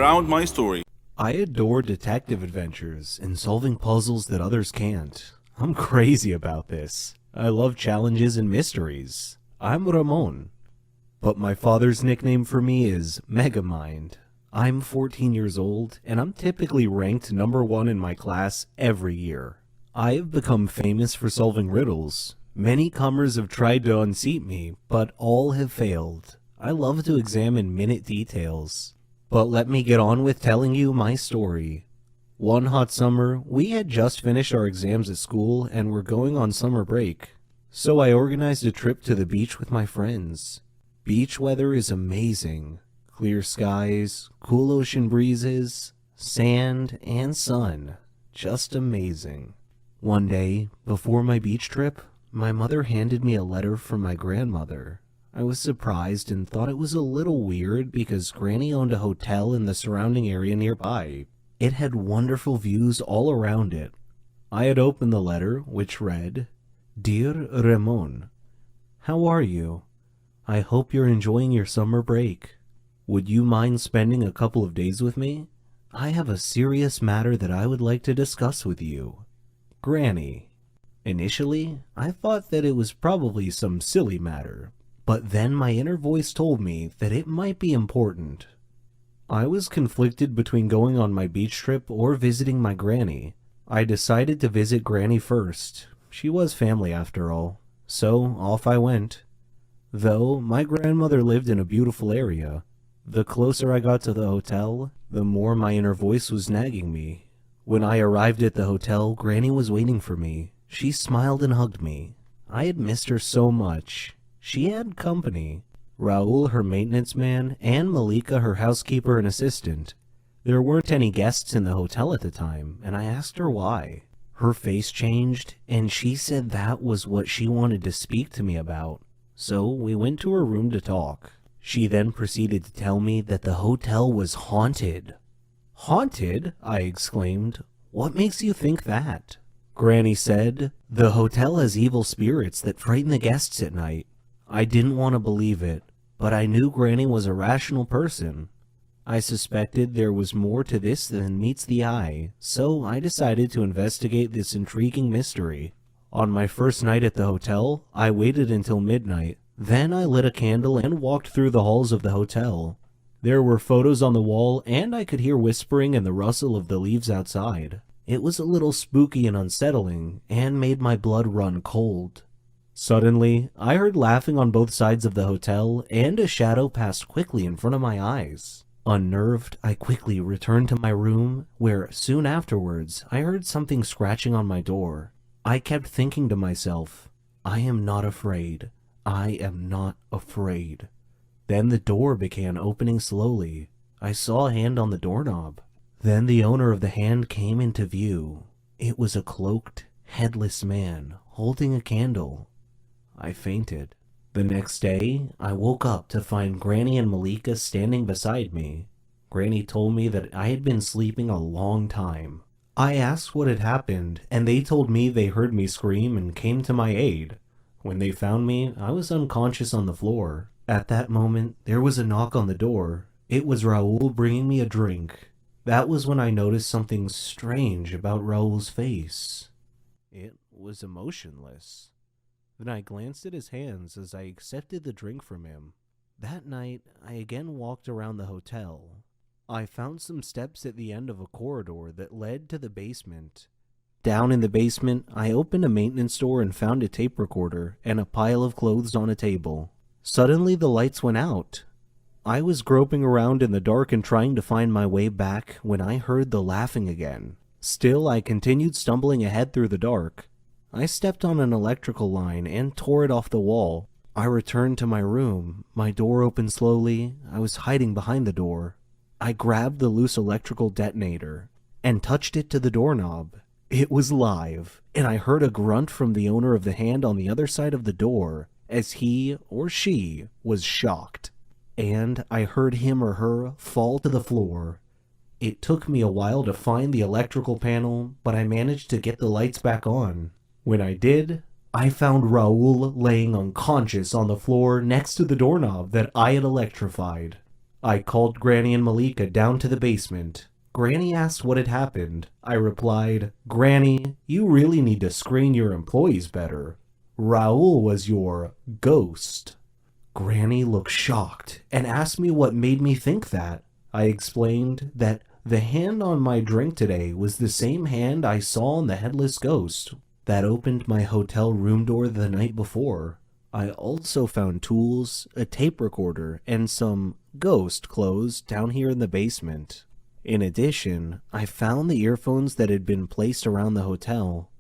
around my story. I adore detective adventures and solving puzzles that others can't. I'm crazy about this. I love challenges and mysteries. I'm Ramon. But my father's nickname for me is Megamind. I'm 14 years old, and I'm typically ranked number 1 in my class every year. I have become famous for solving riddles. Many comers have tried to unseat me, but all have failed. I love to examine minute details. But let me get on with telling you my story. One hot summer, we had just finished our exams at school and were going on summer break. So I organized a trip to the beach with my friends. Beach weather is amazing. Clear skies, cool ocean breezes, sand, and sun. Just amazing. One day, before my beach trip, my mother handed me a letter from my grandmother. I was surprised and thought it was a little weird because Granny owned a hotel in the surrounding area nearby. It had wonderful views all around it. I had opened the letter, which read, "Dear Ramon, how are you? I hope you're enjoying your summer break. Would you mind spending a couple of days with me? I have a serious matter that I would like to discuss with you. Granny." Initially, I thought that it was probably some silly matter, but then my inner voice told me that it might be important. I was conflicted between going on my beach trip or visiting my granny. I decided to visit Granny first. She was family after all, so off I went. Though my grandmother lived in a beautiful area, the closer I got to the hotel, the more my inner voice was nagging me. When I arrived at the hotel, Granny was waiting for me. She smiled and hugged me. I had missed her so much. She had company. Raul, her maintenance man, and Malika, her housekeeper and assistant. There weren't any guests in the hotel at the time, and I asked her why. Her face changed, and she said that was what she wanted to speak to me about. So we went to her room to talk. She then proceeded to tell me that the hotel was haunted. "Haunted?" I exclaimed. "What makes you think that?" Granny said, "The hotel has evil spirits that frighten the guests at night." I didn't want to believe it, but I knew Granny was a rational person. I suspected there was more to this than meets the eye, so I decided to investigate this intriguing mystery. On my first night at the hotel, I waited until midnight. Then I lit a candle and walked through the halls of the hotel. There were photos on the wall, and I could hear whispering and the rustle of the leaves outside. It was a little spooky and unsettling, and made my blood run cold. Suddenly, I heard laughing on both sides of the hotel, and a shadow passed quickly in front of my eyes. Unnerved, I quickly returned to my room, where soon afterwards I heard something scratching on my door. I kept thinking to myself, I am not afraid. I am not afraid. Then the door began opening slowly. I saw a hand on the doorknob. Then the owner of the hand came into view. It was a cloaked, headless man holding a candle. I fainted. The next day, I woke up to find Granny and Malika standing beside me. Granny told me that I had been sleeping a long time. I asked what had happened, and they told me they heard me scream and came to my aid. When they found me, I was unconscious on the floor. At that moment, there was a knock on the door. It was Raul bringing me a drink. That was when I noticed something strange about Raul's face. It was emotionless. Then I glanced at his hands as I accepted the drink from him. That night, I again walked around the hotel. I found some steps at the end of a corridor that led to the basement. Down in the basement, I opened a maintenance door and found a tape recorder and a pile of clothes on a table. Suddenly, the lights went out. I was groping around in the dark and trying to find my way back when I heard the laughing again. Still, I continued stumbling ahead through the dark. I stepped on an electrical line and tore it off the wall. I returned to my room. My door opened slowly. I was hiding behind the door. I grabbed the loose electrical detonator and touched it to the doorknob. It was live, and I heard a grunt from the owner of the hand on the other side of the door as he or she was shocked. And I heard him or her fall to the floor. It took me a while to find the electrical panel, but I managed to get the lights back on. When I did, I found Raul laying unconscious on the floor next to the doorknob that I had electrified. I called Granny and Malika down to the basement. Granny asked what had happened. I replied, Granny, you really need to screen your employees better. Raul was your ghost. Granny looked shocked and asked me what made me think that. I explained that the hand on my drink today was the same hand I saw on the headless ghost that opened my hotel room door the night before. I also found tools, a tape recorder, and some ghost clothes down here in the basement. In addition, I found the earphones that had been placed around the hotel.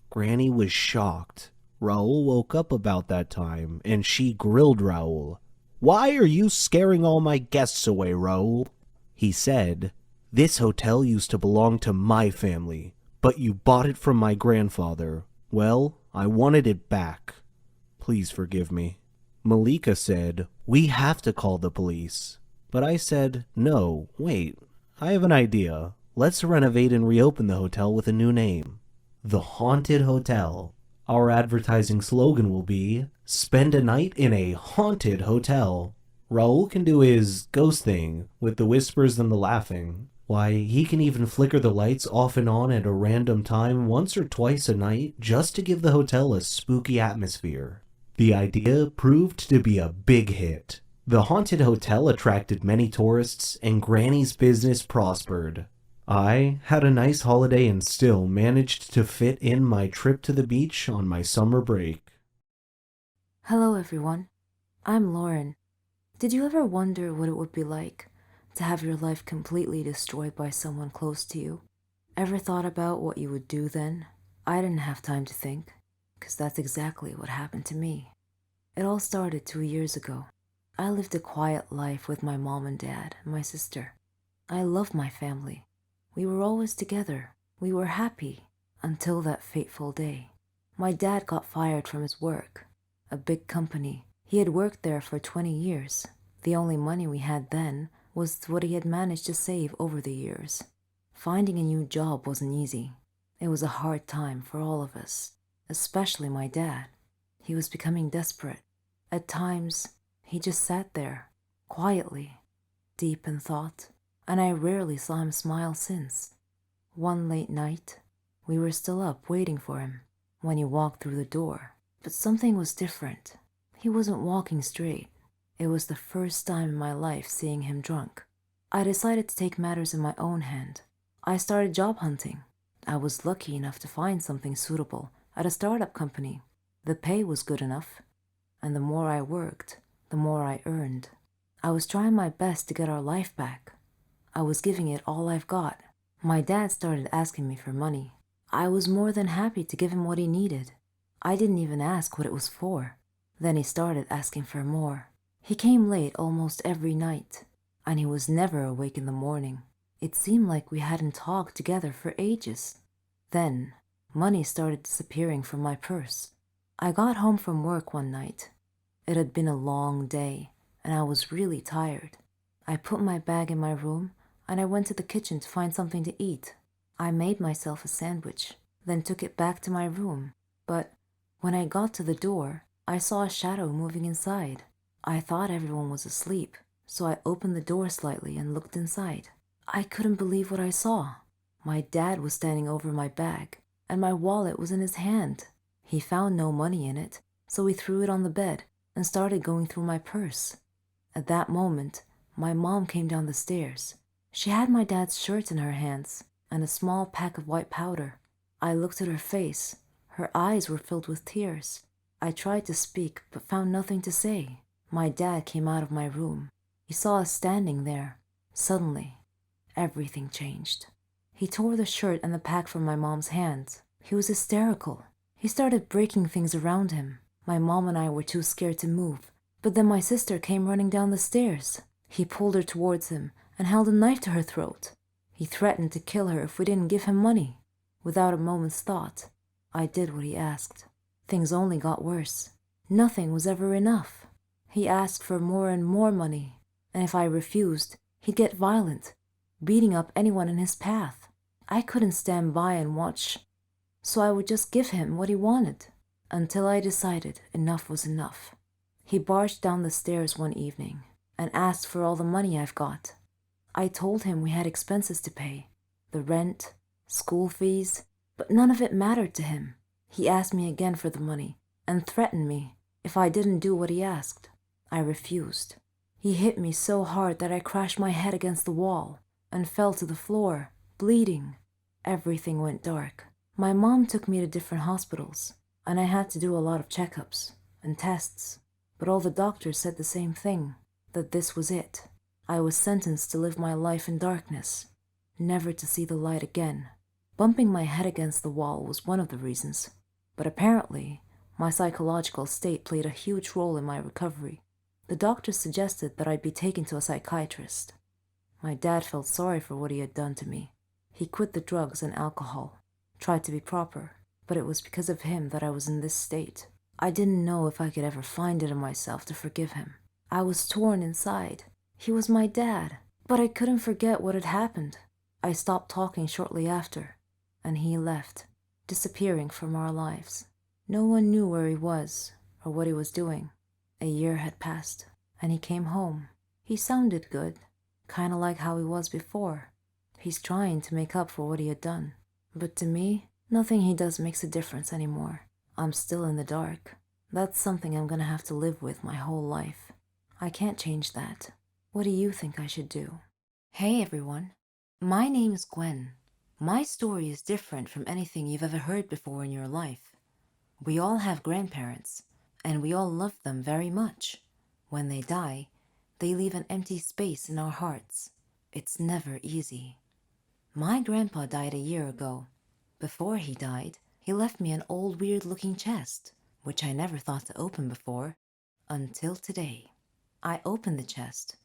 Granny was shocked. Raul woke up about that time, and she grilled Raul. Why are you scaring all my guests away, Raul? He said, This hotel used to belong to my family, but you bought it from my grandfather. Well, I wanted it back. Please forgive me. Malika said, We have to call the police. But I said, No, wait, I have an idea. Let's renovate and reopen the hotel with a new name. The Haunted Hotel. Our advertising slogan will be, Spend a night in a haunted hotel. Raul can do his ghost thing with the whispers and the laughing. Why, he can even flicker the lights off and on at a random time once or twice a night just to give the hotel a spooky atmosphere. The idea proved to be a big hit. The haunted hotel attracted many tourists and Granny's business prospered. I had a nice holiday and still managed to fit in my trip to the beach on my summer break. Hello everyone, I'm Lauren. Did you ever wonder what it would be like to have your life completely destroyed by someone close to you? Ever thought about what you would do then? I didn't have time to think, because that's exactly what happened to me. It all started 2 years ago. I lived a quiet life with my mom and dad and my sister. I loved my family. We were always together. We were happy until that fateful day. My dad got fired from his work, a big company. He had worked there for 20 years. The only money we had then was what he had managed to save over the years. Finding a new job wasn't easy. It was a hard time for all of us, especially my dad. He was becoming desperate. At times, he just sat there, quietly, deep in thought, and I rarely saw him smile since. One late night, we were still up waiting for him when he walked through the door. But something was different. He wasn't walking straight. It was the first time in my life seeing him drunk. I decided to take matters in my own hand. I started job hunting. I was lucky enough to find something suitable at a startup company. The pay was good enough, and the more I worked, the more I earned. I was trying my best to get our life back. I was giving it all I've got. My dad started asking me for money. I was more than happy to give him what he needed. I didn't even ask what it was for. Then he started asking for more. He came late almost every night, and he was never awake in the morning. It seemed like we hadn't talked together for ages. Then, money started disappearing from my purse. I got home from work one night. It had been a long day, and I was really tired. I put my bag in my room, and I went to the kitchen to find something to eat. I made myself a sandwich, then took it back to my room. But when I got to the door, I saw a shadow moving inside. I thought everyone was asleep, so I opened the door slightly and looked inside. I couldn't believe what I saw. My dad was standing over my bag, and my wallet was in his hand. He found no money in it, so he threw it on the bed and started going through my purse. At that moment, my mom came down the stairs. She had my dad's shirt in her hands and a small pack of white powder. I looked at her face. Her eyes were filled with tears. I tried to speak, but found nothing to say. My dad came out of my room. He saw us standing there. Suddenly, everything changed. He tore the shirt and the pack from my mom's hands. He was hysterical. He started breaking things around him. My mom and I were too scared to move. But then my sister came running down the stairs. He pulled her towards him and held a knife to her throat. He threatened to kill her if we didn't give him money. Without a moment's thought, I did what he asked. Things only got worse. Nothing was ever enough. He asked for more and more money, and if I refused, he'd get violent, beating up anyone in his path. I couldn't stand by and watch, so I would just give him what he wanted, until I decided enough was enough. He barged down the stairs one evening, and asked for all the money I've got. I told him we had expenses to pay, the rent, school fees, but none of it mattered to him. He asked me again for the money and threatened me if I didn't do what he asked. I refused. He hit me so hard that I crashed my head against the wall and fell to the floor, bleeding. Everything went dark. My mom took me to different hospitals, and I had to do a lot of checkups and tests, but all the doctors said the same thing, that this was it. I was sentenced to live my life in darkness, never to see the light again. Bumping my head against the wall was one of the reasons, but apparently, my psychological state played a huge role in my recovery. The doctors suggested that I be taken to a psychiatrist. My dad felt sorry for what he had done to me. He quit the drugs and alcohol, tried to be proper, but it was because of him that I was in this state. I didn't know if I could ever find it in myself to forgive him. I was torn inside. He was my dad, but I couldn't forget what had happened. I stopped talking shortly after, and he left, disappearing from our lives. No one knew where he was or what he was doing. A year had passed, and he came home. He sounded good, kind of like how he was before. He's trying to make up for what he had done. But to me, nothing he does makes a difference anymore. I'm still in the dark. That's something I'm gonna have to live with my whole life. I can't change that. What do you think I should do? Hey everyone, my name is Gwen. My story is different from anything you've ever heard before in your life. We all have grandparents, and we all love them very much. When they die, they leave an empty space in our hearts. It's never easy. My grandpa died a year ago. Before he died, he left me an old weird-looking chest, which I never thought to open before, until today. I opened the chest,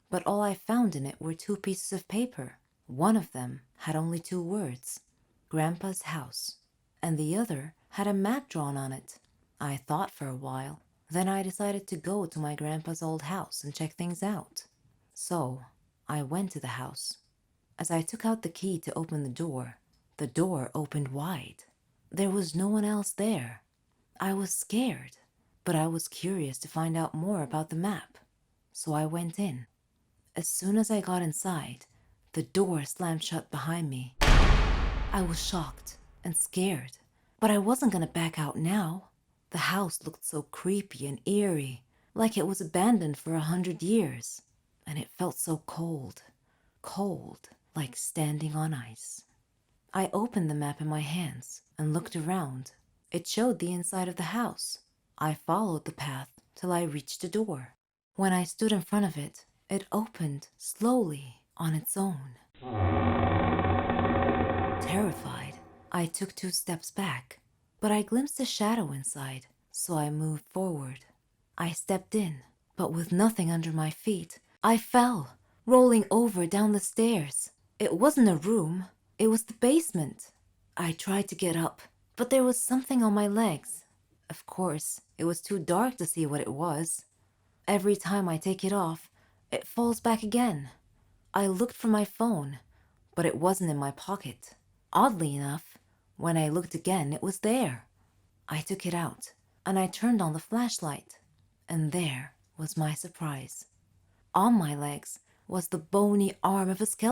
but all I found in it were 2 pieces of paper. One of them had only 2 words, Grandpa's house, and the other had a map drawn on it. I thought for a while, then I decided to go to my grandpa's old house and check things out. So, I went to the house. As I took out the key to open the door opened wide. There was no one else there. I was scared, but I was curious to find out more about the map. So I went in. As soon as I got inside, the door slammed shut behind me. I was shocked and scared, but I wasn't gonna back out now. The house looked so creepy and eerie, like it was abandoned for 100 years, and it felt so cold, like standing on ice. I opened the map in my hands and looked around. It showed the inside of the house. I followed the path till I reached the door. When I stood in front of it, it opened slowly on its own. Terrified, I took 2 steps back, but I glimpsed a shadow inside, so I moved forward. I stepped in, but with nothing under my feet, I fell, rolling over down the stairs. It wasn't a room, it was the basement. I tried to get up, but there was something on my legs. Of course, it was too dark to see what it was. Every time I take it off, it falls back again. I looked for my phone, but it wasn't in my pocket. Oddly enough, when I looked again, it was there. I took it out, and I turned on the flashlight, and there was my surprise. On my legs was the bony arm of a skeleton.